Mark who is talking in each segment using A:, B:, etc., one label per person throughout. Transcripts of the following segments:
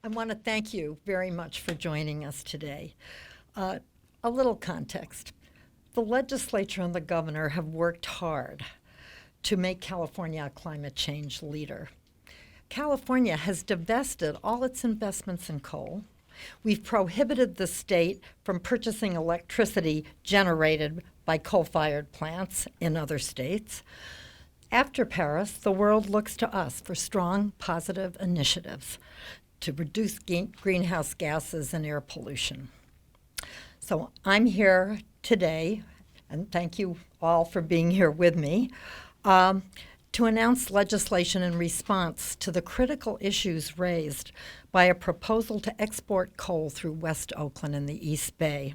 A: I want to thank you very much for joining us today. A little context. The legislature and the governor have worked hard to make California a climate change leader. California has divested all its investments in coal. We've prohibited the state from purchasing electricity generated by coal-fired plants in other states. After Paris, the world looks to us for strong, positive initiatives to reduce greenhouse gases and air pollution. So I'm here today, and thank you all for being here with me, to announce legislation in response to the critical issues raised by a proposal to export coal through West Oakland in the East Bay.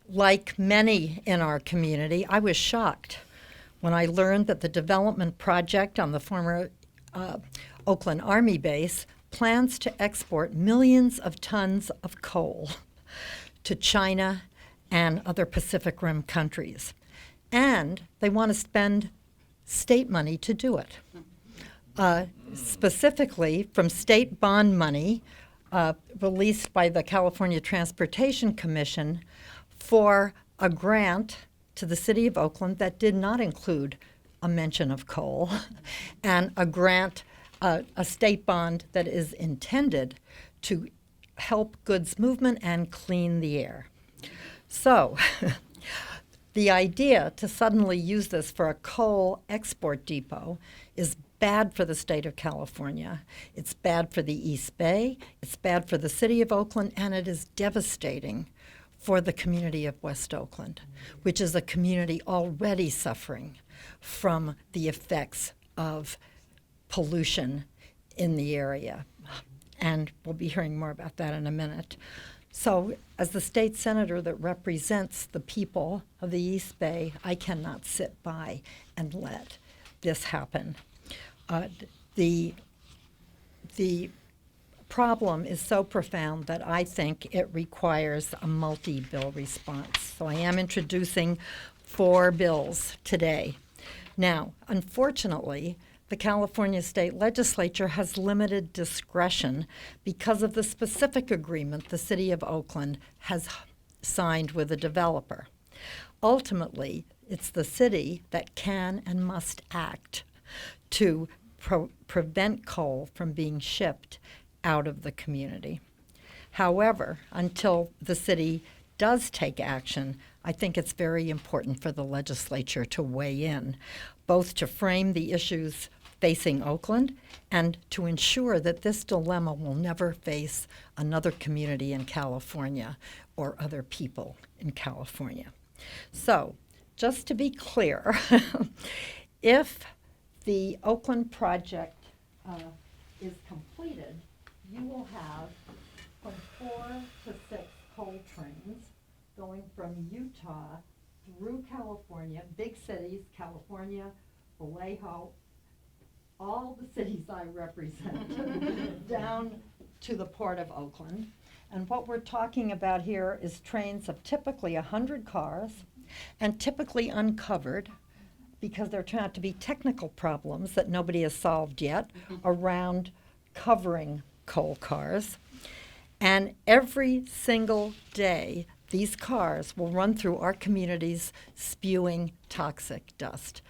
A: Like many in our community, I was shocked when I learned that the development project on the former Oakland Army base plans to export millions of tons of coal to China and other Pacific Rim countries. And they want to spend state money to do it. Specifically from state bond money released by the California Transportation Commission for a grant to the city of Oakland that did not include a mention of coal, and a grant, a state bond that is intended to help goods movement and clean the air. So the idea to suddenly use this for a coal export depot is bad for the state of California. It's bad for the East Bay, it's bad for the city of Oakland, and it is devastating for the community of West Oakland, which is a community already suffering from the effects of pollution in the area. And we'll be hearing more about that in a minute. So as the state senator that represents the people of the East Bay, I cannot sit by and let this happen. The problem is so profound that I think it requires a multi-bill response. So I am introducing 4 bills today. Now, unfortunately, the California State Legislature has limited discretion because of the specific agreement the City of Oakland has signed with a developer. Ultimately, it's the city that can and must act to prevent coal from being shipped out of the community. However, until the city does take action, I think it's very important for the legislature to weigh in, both to frame the issues facing Oakland and to ensure that this dilemma will never face another community in California or other people in California. So, just to be clear, if the Oakland project is completed, you will have from 4 to 6 coal trains going from Utah through California, big cities, California, Vallejo, all the cities I represent, down to the Port of Oakland. And what we're talking about here is trains of typically 100 cars and typically uncovered, because there turn out to be technical problems that nobody has solved yet around covering coal cars. And every single day, these cars will run through our communities spewing toxic dust.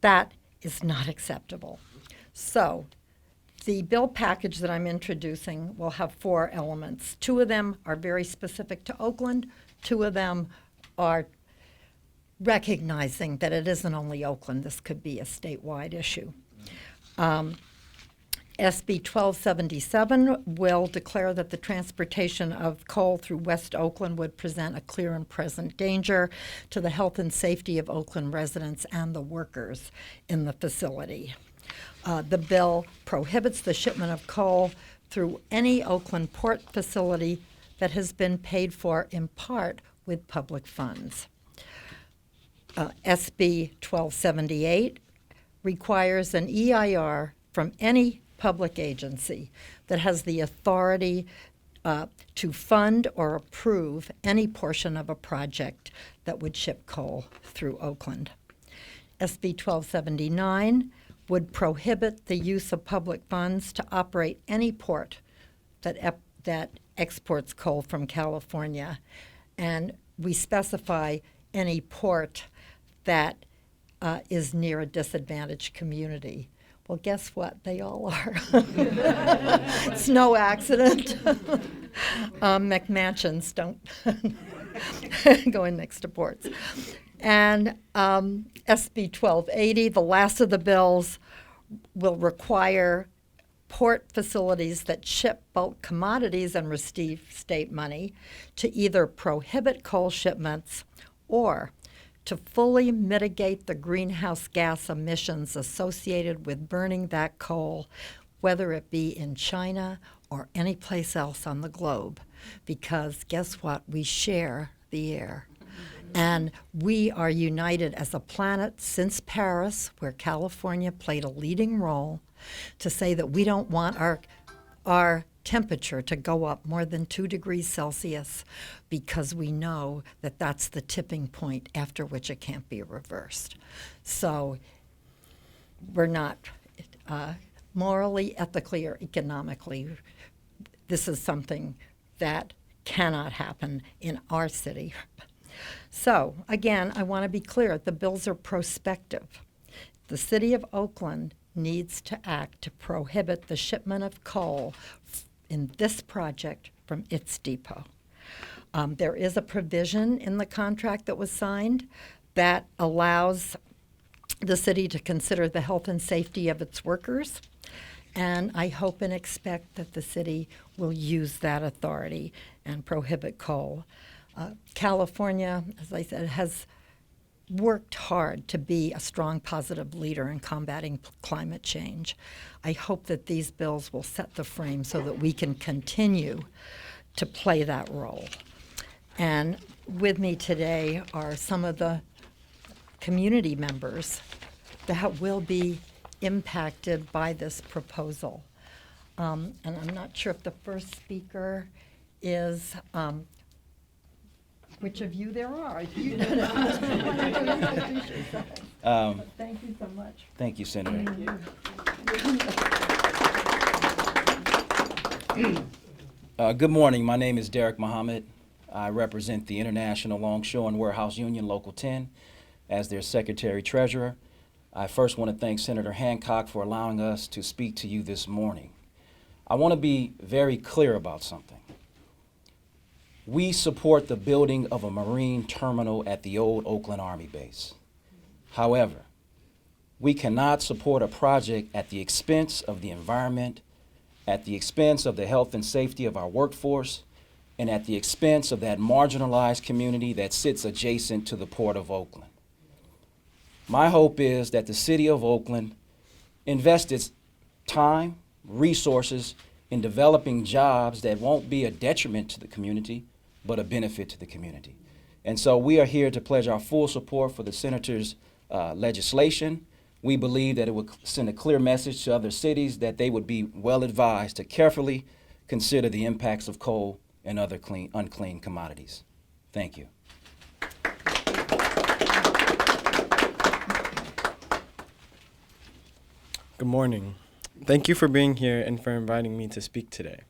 A: That is not acceptable. So the bill package that I'm introducing will have 4 elements. 2 of them are very specific to Oakland. 2 of them are recognizing that it isn't only Oakland. This could be a statewide issue. SB 1277 will declare that the transportation of coal through West Oakland would present a clear and present danger to the health and safety of Oakland residents and the workers in the facility. The bill prohibits the shipment of coal through any Oakland port facility that has been paid for in part with public funds. SB 1278 requires an EIR from any public agency that has the authority to fund or approve any portion of a project that would ship coal through Oakland. SB 1279 would prohibit the use of public funds to operate any port that exports coal from California, and we specify any port that is near a disadvantaged community. Well, guess what? They all are. It's no accident. McMansions don't go in next to ports. And SB 1280, the last of the bills, will require port facilities that ship bulk commodities and receive state money to either prohibit coal shipments or to fully mitigate the greenhouse gas emissions associated with burning that coal, whether it be in China or any place else on the globe. Because guess what? We share the air. And we are united as a planet since Paris, where California played a leading role, to say that we don't want our temperature to go up more than 2 degrees Celsius, because we know that that's the tipping point after which it can't be reversed. So we're not morally, ethically, or economically, this is something that cannot happen in our city. So again, I want to be clear, the bills are prospective. The city of Oakland needs to act to prohibit the shipment of coal in this project from its depot. There is a provision in the contract that was signed that allows the city to consider the health and safety of its workers, and I hope and expect that the city will use that authority and prohibit coal. California, as I said, has worked hard to be a strong, positive leader in combating climate change. I hope that these bills will set the frame so that we can continue to play that role. And with me today are some of the community members that will be impacted by this proposal. And I'm not sure if the first speaker is which of you there are. You don't introduce yourself. Thank you so much.
B: Thank you, Senator. Good morning. My name is Derek Muhammad. I represent the International Longshore and Warehouse Union Local 10 as their Secretary-Treasurer. I first want to thank Senator Hancock for allowing us to speak to you this morning. I want to be very clear about something. We support the building of a marine terminal at the old Oakland Army Base. However, we cannot support a project at the expense of the environment, at the expense of the health and safety of our workforce, and at the expense of that marginalized community that sits adjacent to the Port of Oakland. My hope is that the City of Oakland invests its time, resources in developing jobs that won't be a detriment to the community, but a benefit to the community. And so we are here to pledge our full support for the Senator's legislation. We believe that it would send a clear message to other cities that they would be well advised to carefully consider the impacts of coal and other unclean commodities. Thank you.
C: Good morning. Thank you for being here and for inviting me to speak today.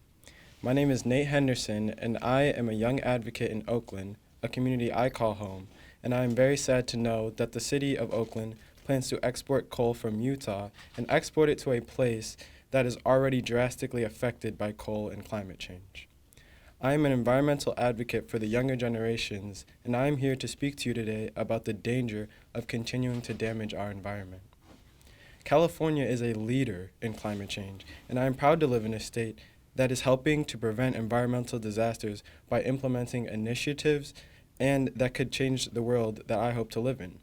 C: My name is Nate Henderson, and I am a young advocate in Oakland, a community I call home, and I am very sad to know that the city of Oakland plans to export coal from Utah and export it to a place that is already drastically affected by coal and climate change. I am an environmental advocate for the younger generations, and I am here to speak to you today about the danger of continuing to damage our environment. California is a leader in climate change, and I am proud to live in a state that is helping to prevent environmental disasters by implementing initiatives and that could change the world that I hope to live in.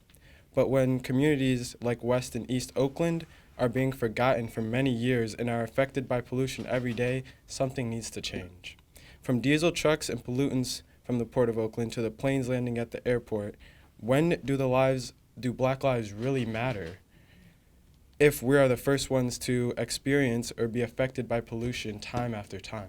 C: But when communities like West and East Oakland are being forgotten for many years and are affected by pollution every day, something needs to change. From diesel trucks and pollutants from the Port of Oakland to the planes landing at the airport, when do Black lives really matter? If we are the first ones to experience or be affected by pollution time after time.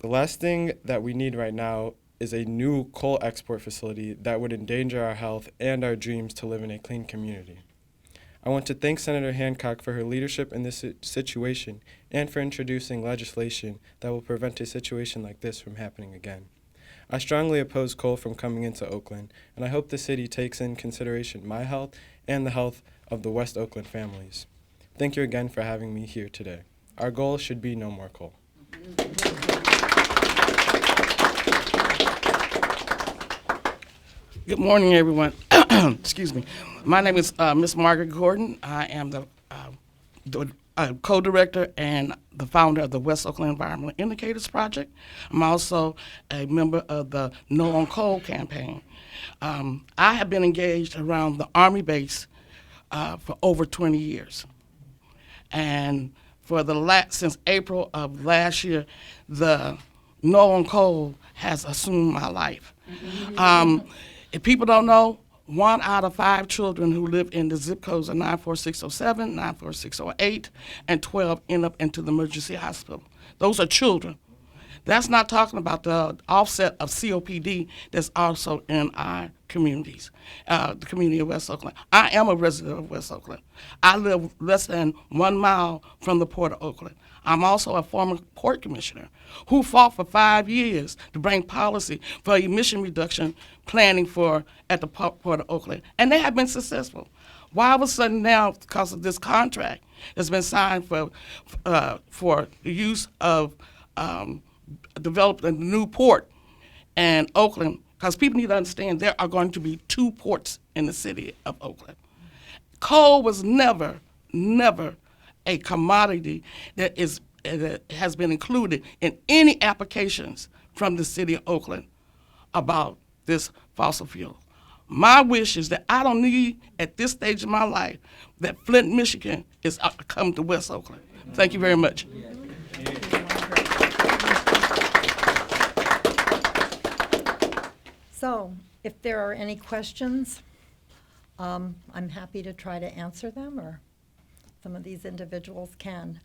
C: The last thing that we need right now is a new coal export facility that would endanger our health and our dreams to live in a clean community. I want to thank Senator Hancock for her leadership in this situation and for introducing legislation that will prevent a situation like this from happening again. I strongly oppose coal from coming into Oakland, and I hope the city takes in consideration my health and the health of the West Oakland families. Thank you again for having me here today. Our goal should be no more coal.
D: Good morning, everyone. Excuse me. My name is Miss Margaret Gordon. I am the co-director and the founder of the West Oakland Environmental Indicators Project. I'm also a member of the No on Coal campaign. I have been engaged around the Army base for over 20 years. And for since April of last year, the No on Coal has assumed my life. If people don't know, 1 out of 5 children who live in the zip codes of 94607, 94608, and 12 end up into the emergency hospital. Those are children. That's not talking about the offset of COPD that's also in our communities, the community of West Oakland. I am a resident of West Oakland. I live less than 1 mile from the Port of Oakland. I'm also a former port commissioner who fought for 5 years to bring policy for emission reduction planning at the Port of Oakland, and they have been successful. Why all of a sudden now, because of this contract that's been signed for the use of developing a new port in Oakland, because people need to understand there are going to be 2 ports in the city of Oakland. Coal was never a commodity that has been included in any applications from the city of Oakland about this fossil fuel. My wish is that I don't need, at this stage of my life, that Flint, Michigan is coming to West Oakland. Thank you very much.
A: So, if there are any questions, I'm happy to try to answer them, or some of these individuals can.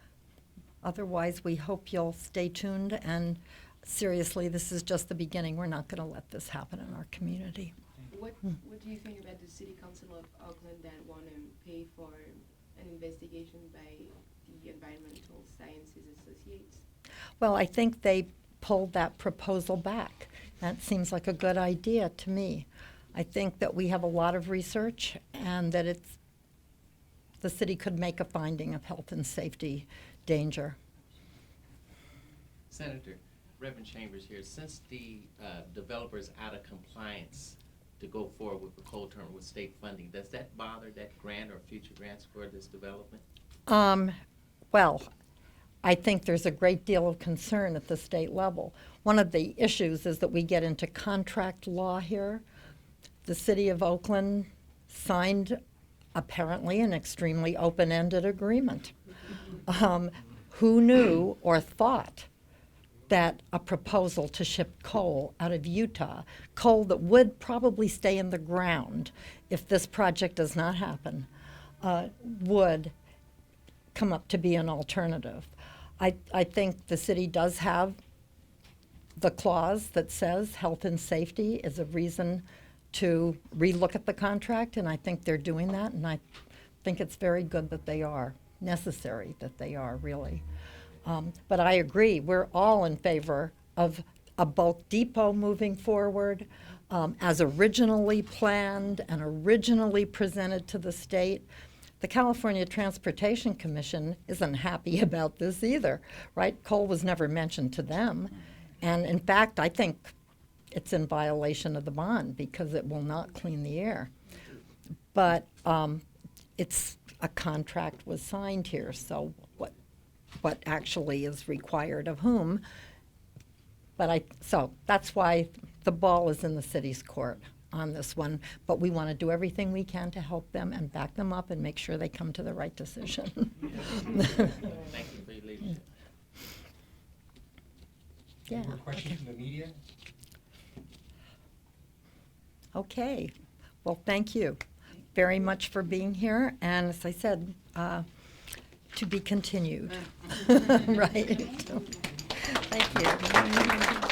A: Otherwise, we hope you'll stay tuned, and seriously, this is just the beginning. We're not going to let this happen in our community.
E: What do you think about the City Council of Oakland that want to pay for an investigation by the Environmental Sciences Associates?
A: Well, I think they pulled that proposal back. That seems like a good idea to me. I think that we have a lot of research, and that the city could make a finding of health and safety danger.
F: Senator, Reverend Chambers here. Since the developer is out of compliance to go forward with the coal terminal with state funding, does that bother that grant or future grants for this development?
A: Well, I think there's a great deal of concern at the state level. One of the issues is that we get into contract law here. The city of Oakland signed apparently an extremely open-ended agreement. Who knew or thought that a proposal to ship coal out of Utah, coal that would probably stay in the ground if this project does not happen, would come up to be an alternative. I think the city does have the clause that says health and safety is a reason to relook at the contract, and I think they're doing that, and I think it's very good that they are, necessary that they are, really. But I agree, we're all in favor of a bulk depot moving forward as originally planned and originally presented to the state. The California Transportation Commission isn't happy about this either, right? Coal was never mentioned to them. And in fact, I think it's in violation of the bond because it will not clean the air. But it's a contract was signed here, so what actually is required of whom? So that's why the ball is in the city's court on this one, but we want to do everything we can to help them and back them up and make sure they come to the right decision.
F: Thank you for your leadership.
A: Yeah.
G: Any more questions from the media?
A: Okay. Well, thank you very much for being here, and as I said, to be continued. Right. Thank you.